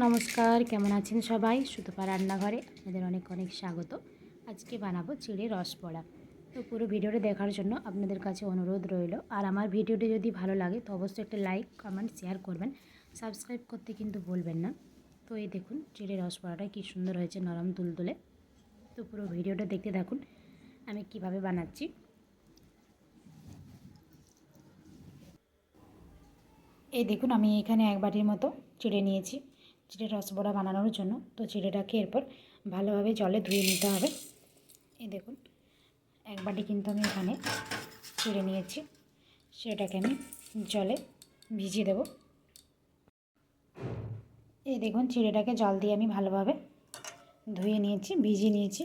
নমস্কার, কেমন আছেন সবাই? সুতপা রান্নাঘরে আপনাদের অনেক অনেক স্বাগত। আজকে বানাবো চিড়ে রসবড়া। তো পুরো ভিডিওটা দেখার জন্য আপনাদের কাছে অনুরোধ রইল। আর আমার ভিডিওটি যদি ভালো লাগে তো অবশ্যই একটা লাইক, কমেন্ট, শেয়ার করবেন। সাবস্ক্রাইব করতে কিন্তু ভুলবেন না। তো এই দেখুন চিড়ে রসবড়াটা কী সুন্দর হয়েছে, নরম তুলতুলে। তো পুরো ভিডিওটা দেখতে থাকুন আমি কিভাবে বানাচ্ছি। এই দেখুন আমি এখানে এক বাটির মতো চিড়ে নিয়েছি চিড়ে রসবড়া বানানোর জন্য। তো চিড়েটাকে এরপর ভালোভাবে জলে ধুয়ে নিতে হবে। এই দেখুন এক বাটি কিন্তু আমি এখানে চিড়ে নিয়েছি, সেটাকে আমি জলে ভিজিয়ে দেব। এই দেখুন চিড়েটাকে জল দিয়ে আমি ভালোভাবে ধুয়ে নিয়েছি, ভিজিয়ে নিয়েছি।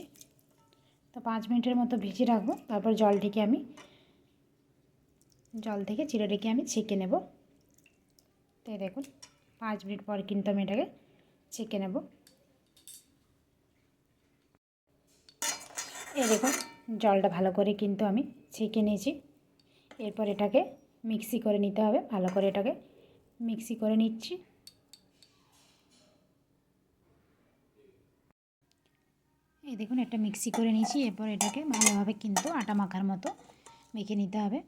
তো 5 মিনিটের মতো ভিজিয়ে রাখবো। তারপর জল থেকে চিড়েটাকে আমি ছেঁকে নেব। তো এই দেখুন 5 মিনিট পর কিন্তু আমি এটাকে ছেঁকে নেব। এই দেখুন জলটা ভালো করে কিন্তু আমি ছেঁকে নিয়েছি। এরপর এটাকে মিক্সি করে নিতে হবে। ভালো করে এটাকে মিক্সি করে নিচ্ছি। এই দেখুন একটা মিক্সি করে নিয়েছি। এরপর এটাকে ভালোভাবে কিন্তু আটা মাখার মতো মেখে নিতে হবে।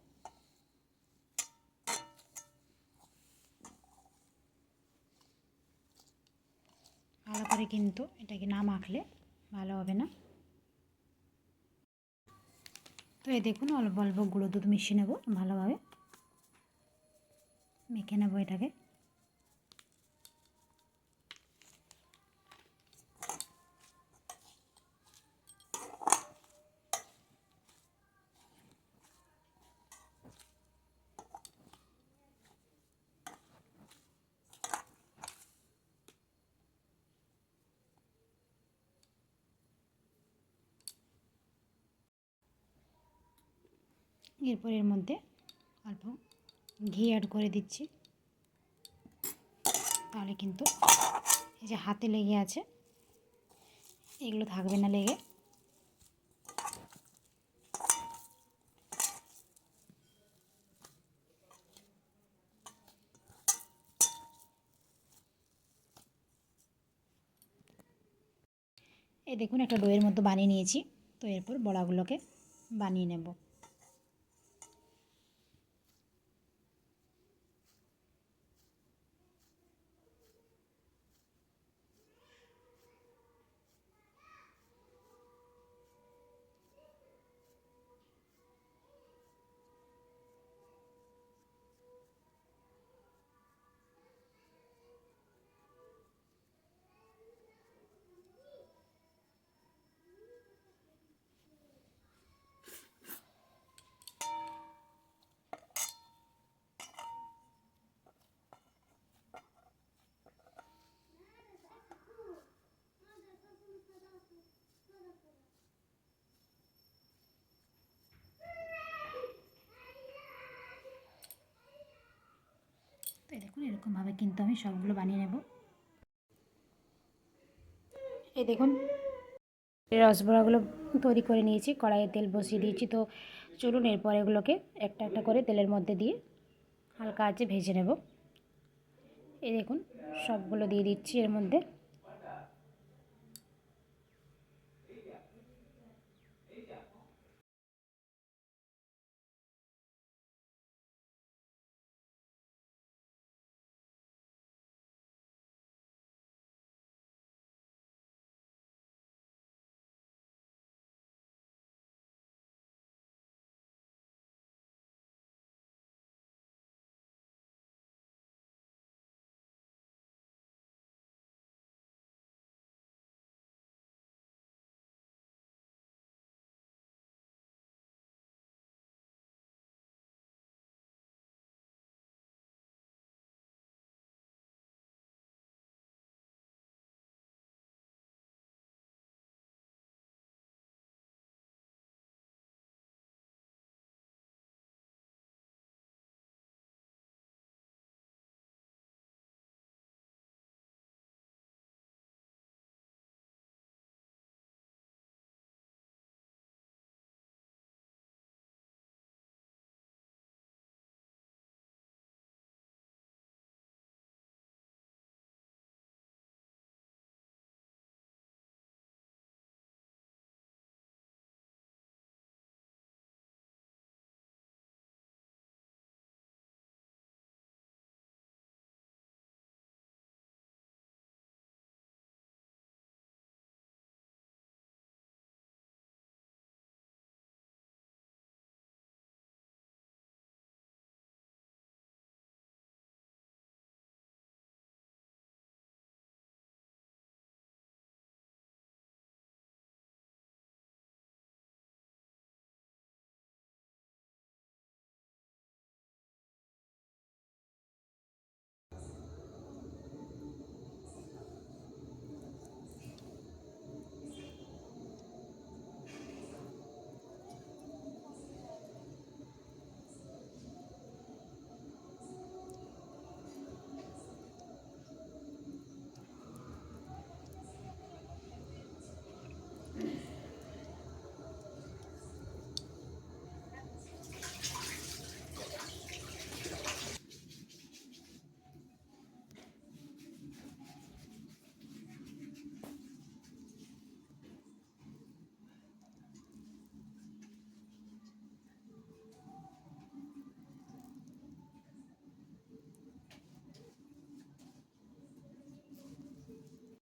ভালো করে কিন্তু এটাকে না মাখলে ভালো হবে না। তো এই দেখুন অল্প অল্প গুঁড়ো দুধ মিশিয়ে নেব, ভালোভাবে মেখে নেব এটাকে। এরপর এর মধ্যে অল্প ঘি অ্যাড করে দিচ্ছি। তাহলে কিন্তু এই যে হাতে লেগে আছে এগুলো থাকবে না লেগে। এই দেখুন একটা ডোয়ের মতো বানিয়ে নিয়েছি। তো এরপর বড়াগুলোকে বানিয়ে নেব। তো দেখুন এরকমভাবে কিন্তু আমি সবগুলো বানিয়ে নেব। এই দেখুন রসবড়াগুলো তৈরি করে নিয়েছি, কড়াইয়ে তেল বসিয়ে দিয়েছি। তো চলুন এরপর এগুলোকে একটা একটা করে তেলের মধ্যে দিয়ে হালকা আঁচে ভেজে নেব। এই দেখুন সবগুলো দিয়ে দিচ্ছি এর মধ্যে।